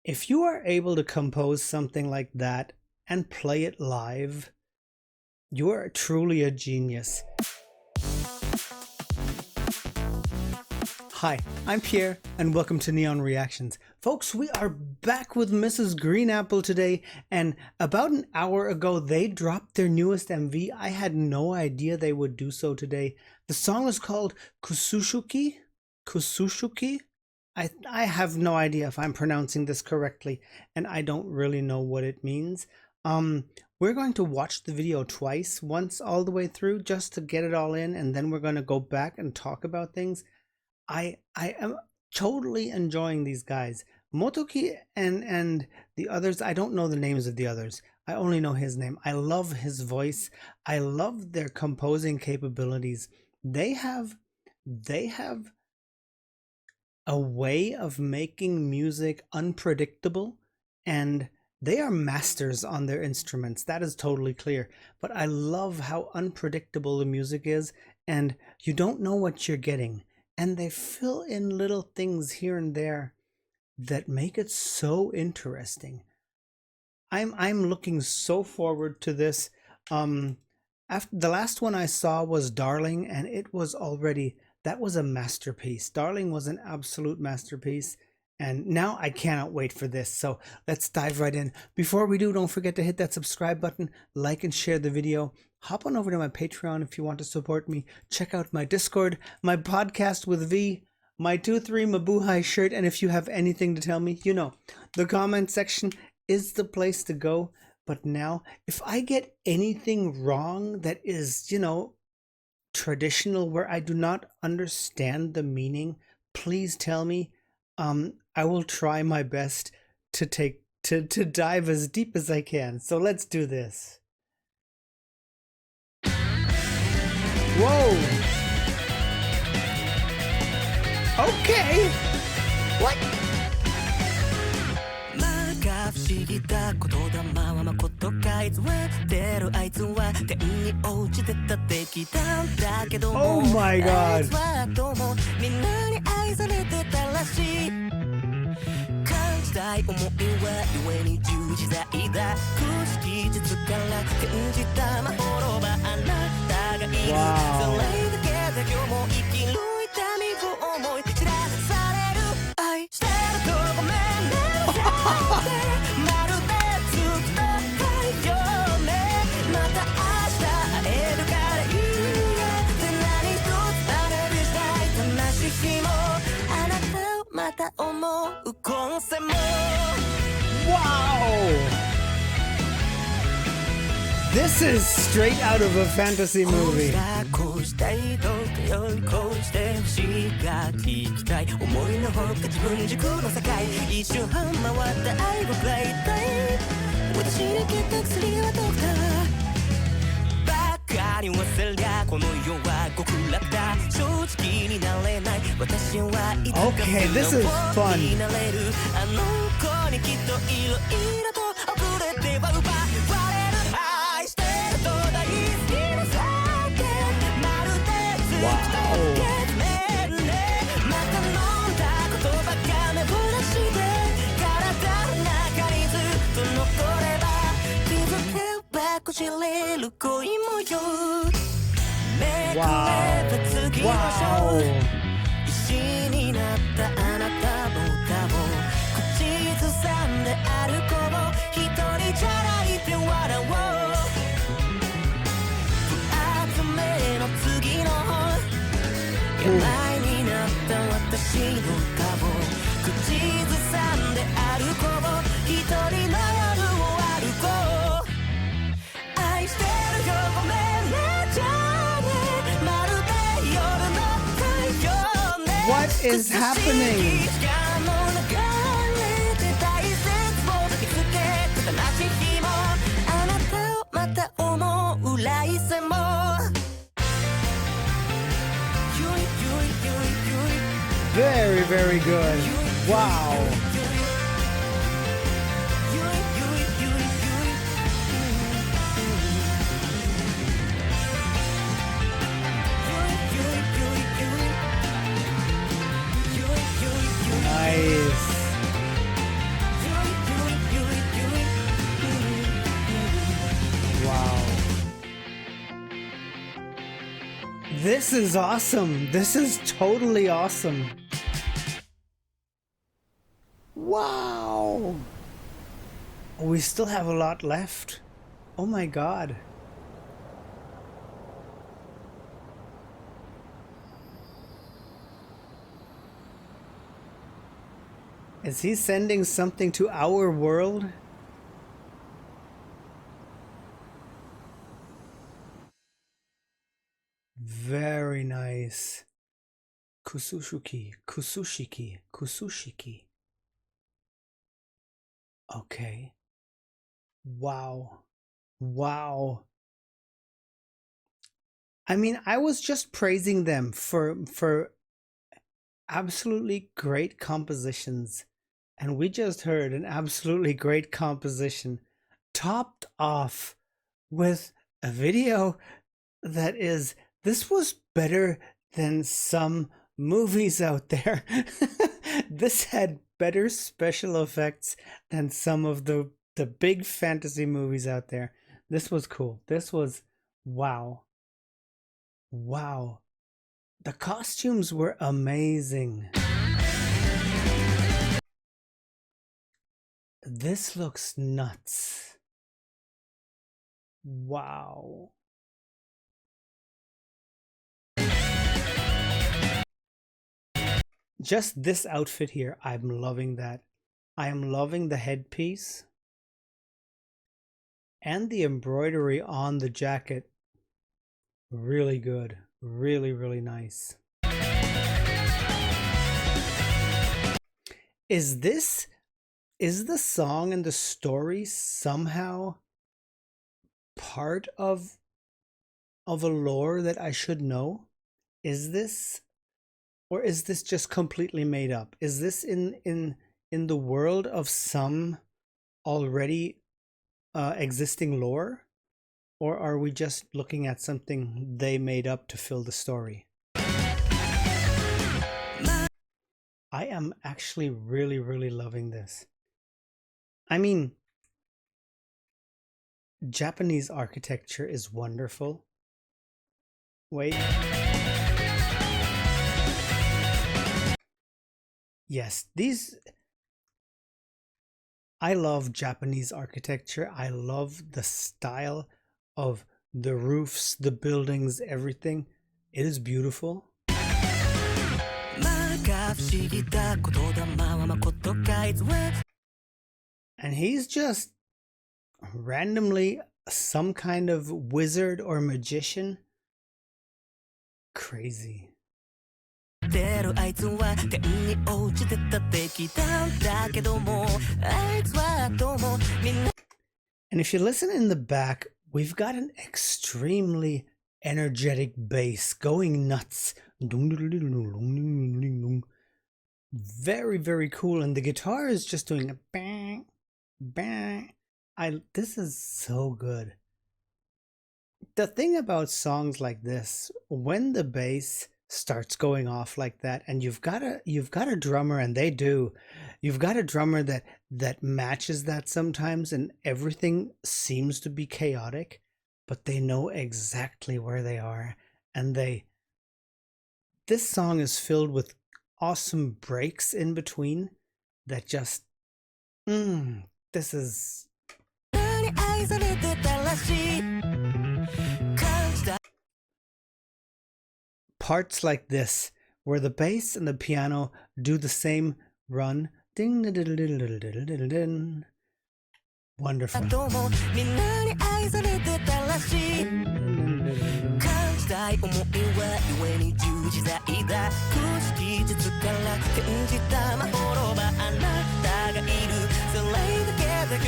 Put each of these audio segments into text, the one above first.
If you are able to compose something like that and play it live, you are truly a genius. Hi, I'm Pierre and welcome to Neon Reactions. Folks, we are back with Mrs. Green Apple today, and about an hour ago they dropped their newest MV. I had no idea they would do so today. The song is called KUSUSHIKI? KUSUSHIKI? I have no idea if I'm pronouncing this correctly, and I don't really know what it means. We're going to watch the video twice, once all the way through just to get it all in, and then we're going to go back and talk about things. I am totally enjoying these guys. Motoki and the others, I don't know the names of the others. I only know his name. I love his voice. I love their composing capabilities. They have a way of making music unpredictable, and they are masters on their instruments. That is totally clear. But I love how unpredictable the music is, and you don't know what you're getting. And they fill in little things here and there that make it so interesting. I'm looking so forward to this. After the last one I saw was Darling, and that was a masterpiece. Darling was an absolute masterpiece, and now I cannot wait for this. So let's dive right in. Before we do, don't forget to hit that subscribe button, like and share the video. Hop on over to my Patreon if you want to support me. Check out my Discord, my podcast with V, my 2-3 Mabuhay shirt, and if you have anything to tell me, you know, the comment section is the place to go. But now, if I get anything wrong that is, you know, traditional, where I do not understand the meaning, please tell me. I will try my best to dive as deep as I can. So let's do this. Whoa. Okay. What? 不思議だ言霊はまことか偽ってるあいつは天に落ちてた敵なんだけども Oh my god あいつはどうもみんなに愛されてたらしい感じたい思いは故に十字在だ空識術から転じたまほろばあなたがいるそれだけで今日も生きる痛みを思い知らされる愛してるとごめんねWow! This is straight out of a fantasy movie. Okay, this is fun. Wow. 石になったあなたの歌を口ずさんで歩こう一人じゃないで笑おう不集めの次の病になった私の歌を口ずさんで歩こう一人の夜を歩こう愛してるよごめんねじゃあねまるで夜の太陽What is happening? Very, very good. Wow. Nice. This is awesome. This is totally awesome. Wow. We still have a lot left. Oh my god. Is he sending something to our world? Very nice. KUSUSHIKI, KUSUSHIKI, KUSUSHIKI. Okay. Wow. Wow. I mean, I was just praising them for absolutely great compositions. And we just heard an absolutely great composition topped off with a video that is, this was better than some movies out there. This had better special effects than some of the big fantasy movies out there. This was cool. This was wow. Wow. The costumes were amazing. This looks nuts. Wow. Just this outfit here, I'm loving that. I am loving the headpiece and the embroidery on the jacket. Really good. Really, really nice. Is the song and the story somehow part of a lore that I should know? Is this, or is this just completely made up? Is this in the world of some already existing lore? Or are we just looking at something they made up to fill the story? I am actually really, really loving this. I mean, Japanese architecture is wonderful. Wait. Yes, I love Japanese architecture. I love the style of the roofs, the buildings, everything. It is beautiful. And he's just randomly some kind of wizard or magician. Crazy. And if you listen in the back, we've got an extremely energetic bass going nuts. Very, very cool. And the guitar is just doing a bang, bang. This is so good. The thing about songs like this, when the bass starts going off like that, and you've got a drummer, and they do, you've got a drummer that matches that sometimes, and everything seems to be chaotic, but they know exactly where they are, and this song is filled with awesome breaks in between that just this is parts like this where the bass and the piano do the same run. Ding, wonderful.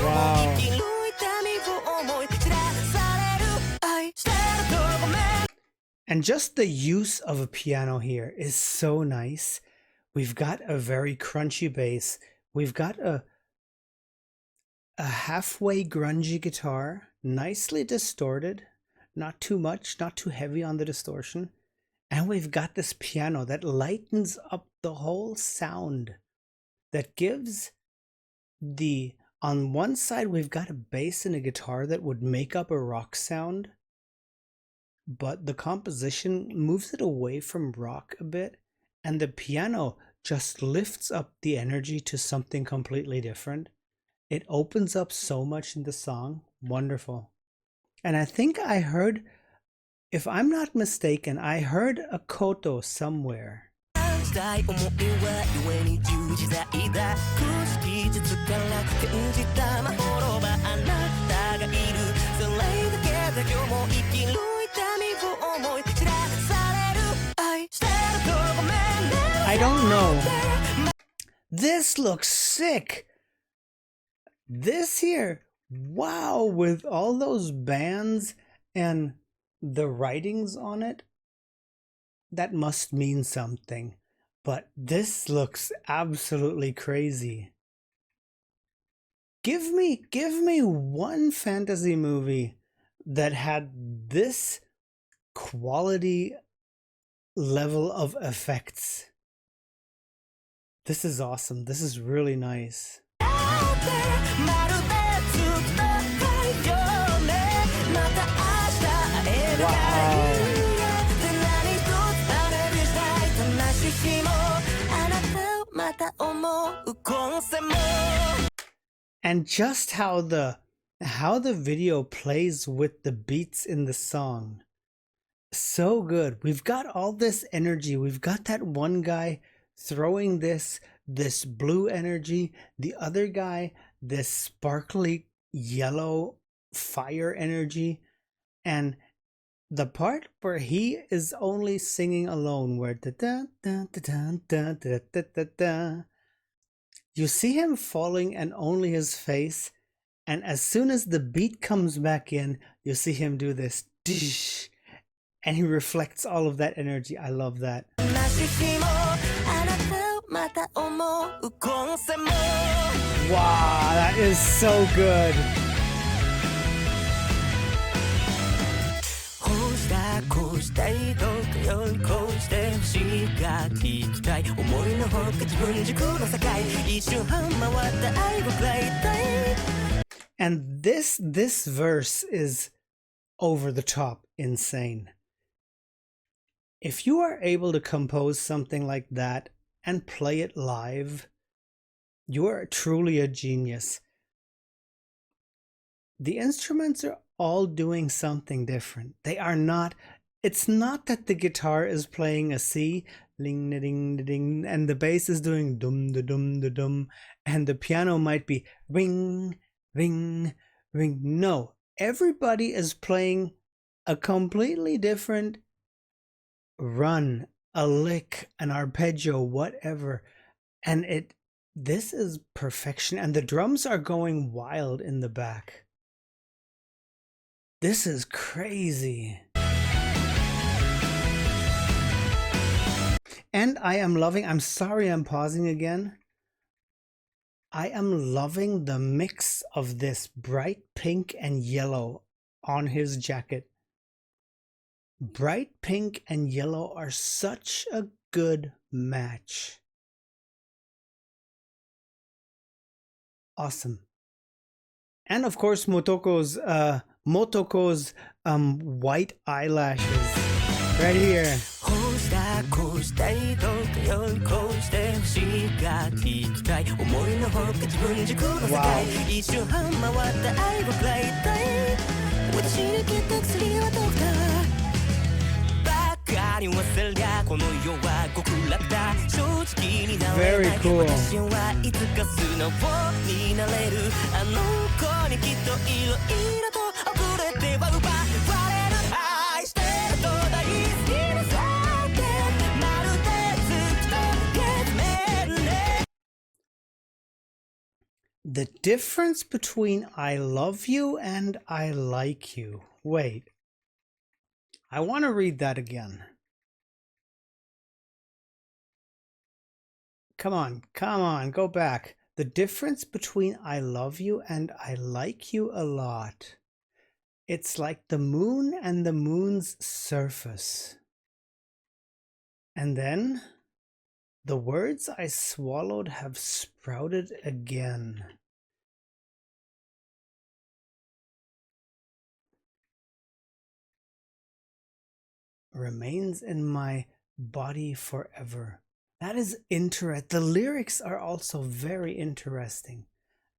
Wow. And just the use of a piano here is so nice. We've got a very crunchy bass. We've got a halfway grungy guitar, nicely distorted, not too much, not too heavy on the distortion. And we've got this piano that lightens up the whole sound, that gives on one side we've got a bass and a guitar that would make up a rock sound. but the composition moves it away from rock a bit, and the piano just lifts up the energy to something completely different. It opens up so much in the song. Wonderful. And I think I heard, if I'm not mistaken, I heard a koto somewhere. I don't know. This looks sick. This here, wow, with all those bands and the writings on it, that must mean something. But this looks absolutely crazy. Give me one fantasy movie that had this quality level of effects. This is awesome. This is really nice. Wow. And just how the video plays with the beats in the song. So good. We've got all this energy. We've got that one guy throwing this blue energy, the other guy this sparkly yellow fire energy, and the part where he is only singing alone, where da da da da da da da da da, you see him falling and only his face, and as soon as the beat comes back in, you see him do this dish, and he reflects all of that energy. I love that. Wow, that is so good. And this verse is over the top insane. If you are able to compose something like that and play it live, you are truly a genius. The instruments are all doing something different. They are not, it's not that the guitar is playing a C, ling ding ding, and the bass is doing dum da dum da dum, and the piano might be ring ring ring. No, everybody is playing a completely different run, a lick, an arpeggio, whatever, and this is perfection. And the drums are going wild in the back. This is crazy. And I am loving, I'm sorry I'm pausing again. I am loving the mix of this bright pink and yellow on his jacket. Bright pink and yellow are such a good match. Awesome. And of course Motoko's white eyelashes right here. Very cool. The difference between I love you and I like you. Wait. I want to read that again. Come on, go back. The difference between I love you and I like you a lot. It's like the moon and the moon's surface. And then the words I swallowed have sprouted again. remains in my body forever. That is interesting. The lyrics are also very interesting.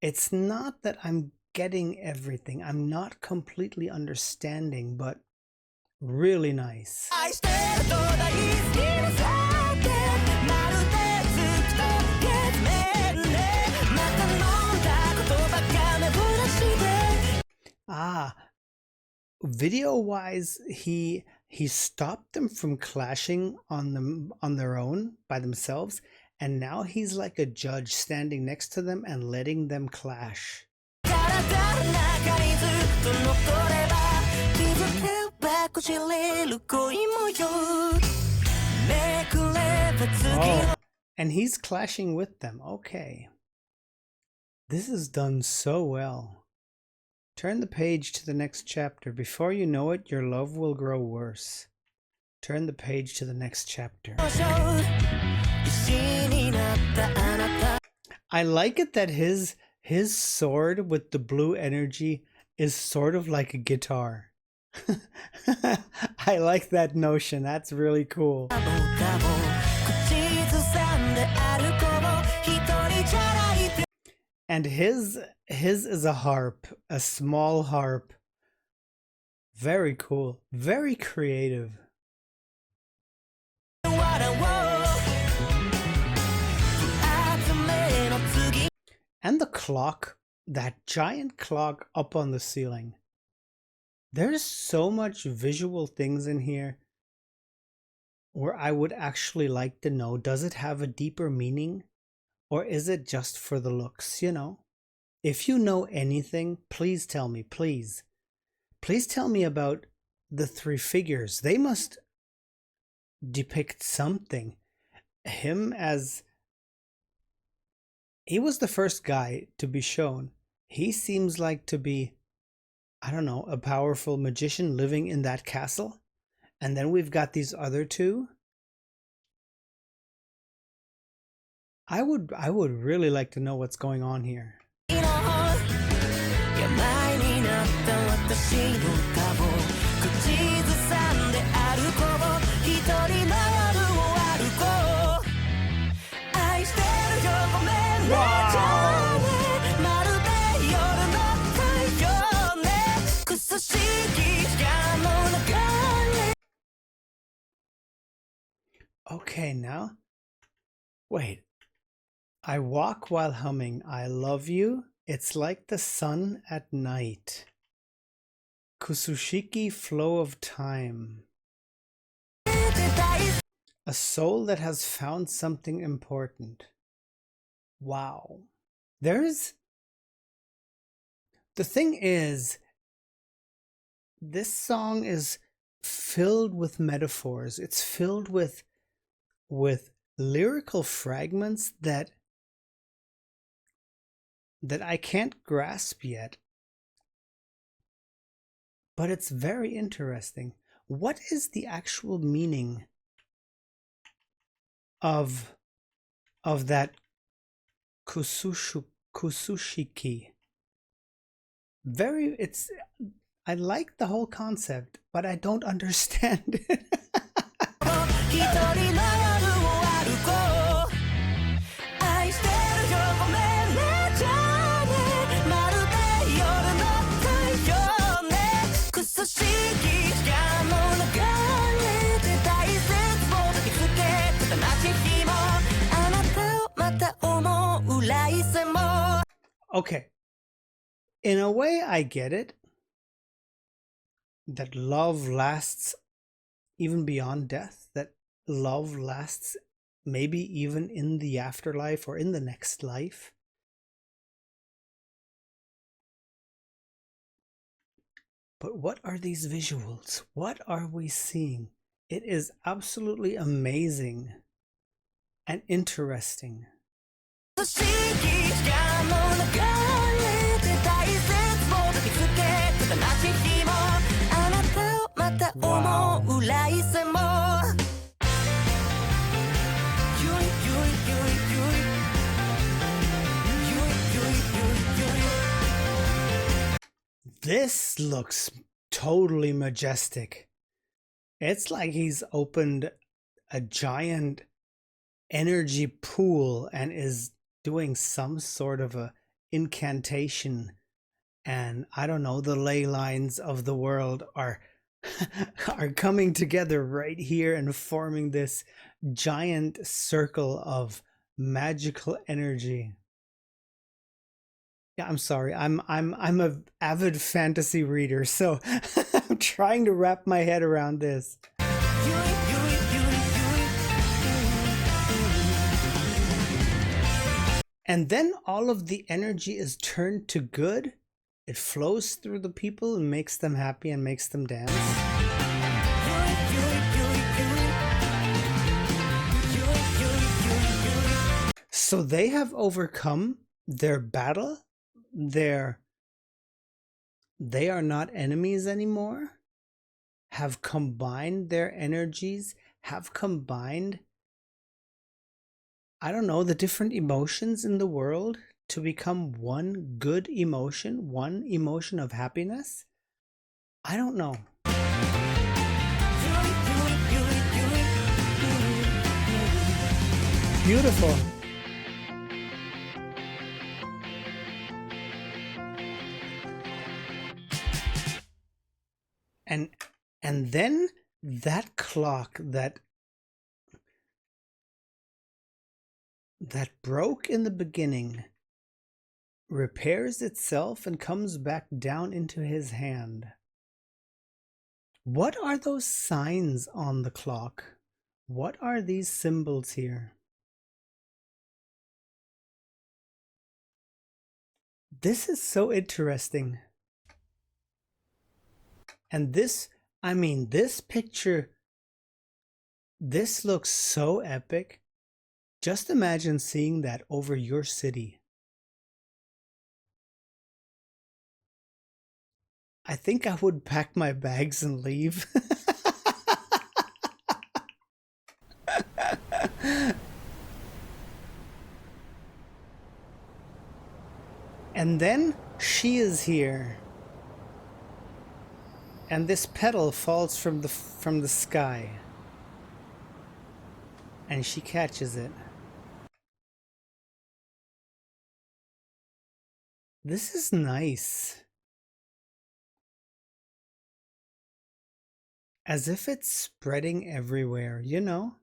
It's not that I'm getting everything. I'm not completely understanding, but really nice. Ah, video-wise, he stopped them from clashing on their own by themselves, and now he's like a judge standing next to them and letting them clash. Oh, and he's clashing with them. Okay. This is done so well. Turn the page to the next chapter. Before you know it, your love will grow worse. Turn the page to the next chapter. I like it that his sword with the blue energy is sort of like a guitar. I like that notion. That's really cool. And his is a harp, a small harp. Very cool, very creative. And the clock, that giant clock up on the ceiling. There's so much visual things in here where I would actually like to know, does it have a deeper meaning? Or is it just for the looks, you know? If you know anything, please tell me, please. Please tell me about the three figures. They must depict something. Him as... He was the first guy to be shown. He seems like to be, I don't know, a powerful magician living in that castle. And then we've got these other two. I would really like to know what's going on here. Okay, now, wait. I walk while humming. I love you. It's like the sun at night. KUSUSHIKI, flow of time. A soul that has found something important. Wow. The thing is, this song is filled with metaphors. It's filled with lyrical fragments that I can't grasp yet. But it's very interesting. What is the actual meaning of that KUSUSHIKI? I like the whole concept, but I don't understand it. Okay, in a way I get it, that love lasts even beyond death, that love lasts maybe even in the afterlife or in the next life. But what are these visuals? What are we seeing? It is absolutely amazing and interesting. Wow. This looks totally majestic. It's like he's opened a giant energy pool and is doing some sort of a incantation, and I don't know, the ley lines of the world are are coming together right here and forming this giant circle of magical energy. Yeah, I'm sorry. I'm a avid fantasy reader, so I'm trying to wrap my head around this. And then all of the energy is turned to good. It flows through the people and makes them happy and makes them dance. So they have overcome their battle. They are not enemies anymore. Have combined their energies, have combined, I don't know, the different emotions in the world to become one good emotion, one emotion of happiness. I don't know. Beautiful. And then that clock that broke in the beginning repairs itself and comes back down into his hand. What are those signs on the clock? What are these symbols here? This is so interesting. And this, I mean, this picture, this looks so epic. Just imagine seeing that over your city. I think I would pack my bags and leave. And then she is here. And this petal falls from the sky. And she catches it. This is nice. As if it's spreading everywhere, you know?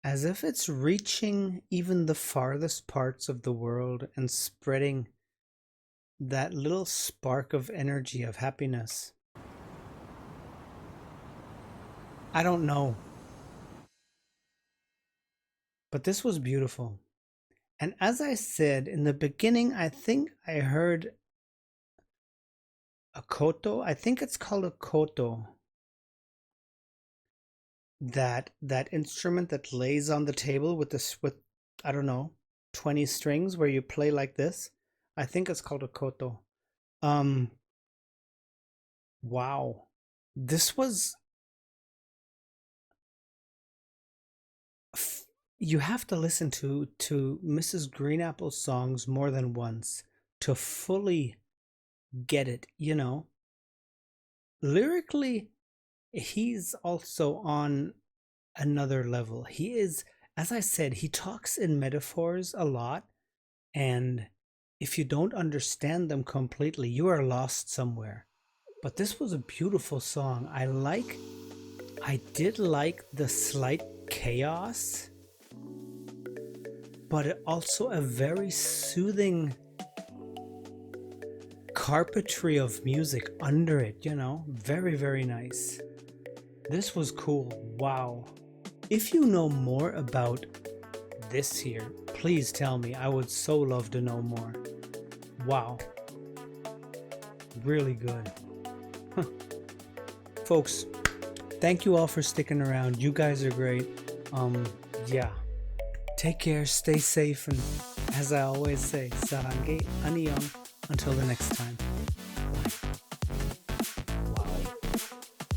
As if it's reaching even the farthest parts of the world and spreading that little spark of energy, of happiness. I don't know. But this was beautiful. And as I said in the beginning, I think I heard a koto. I think it's called a koto. That instrument that lays on the table with I don't know, 20 strings where you play like this. I think it's called a koto. Wow. This was, you have to listen to Mrs. Greenapple's songs more than once to fully get it, you know. Lyrically, he's also on another level. He is, as I said, he talks in metaphors a lot, and if you don't understand them completely, you are lost somewhere. But this was a beautiful song. I did like the slight chaos, but also a very soothing carpetry of music under it, you know. Very, very nice. This was cool. Wow. If you know more about this here, please tell me. I would so love to know more. Wow. Really good. Folks, thank you all for sticking around. You guys are great. Yeah. Take care, stay safe, and as I always say, sarange, annyeong, until the next time.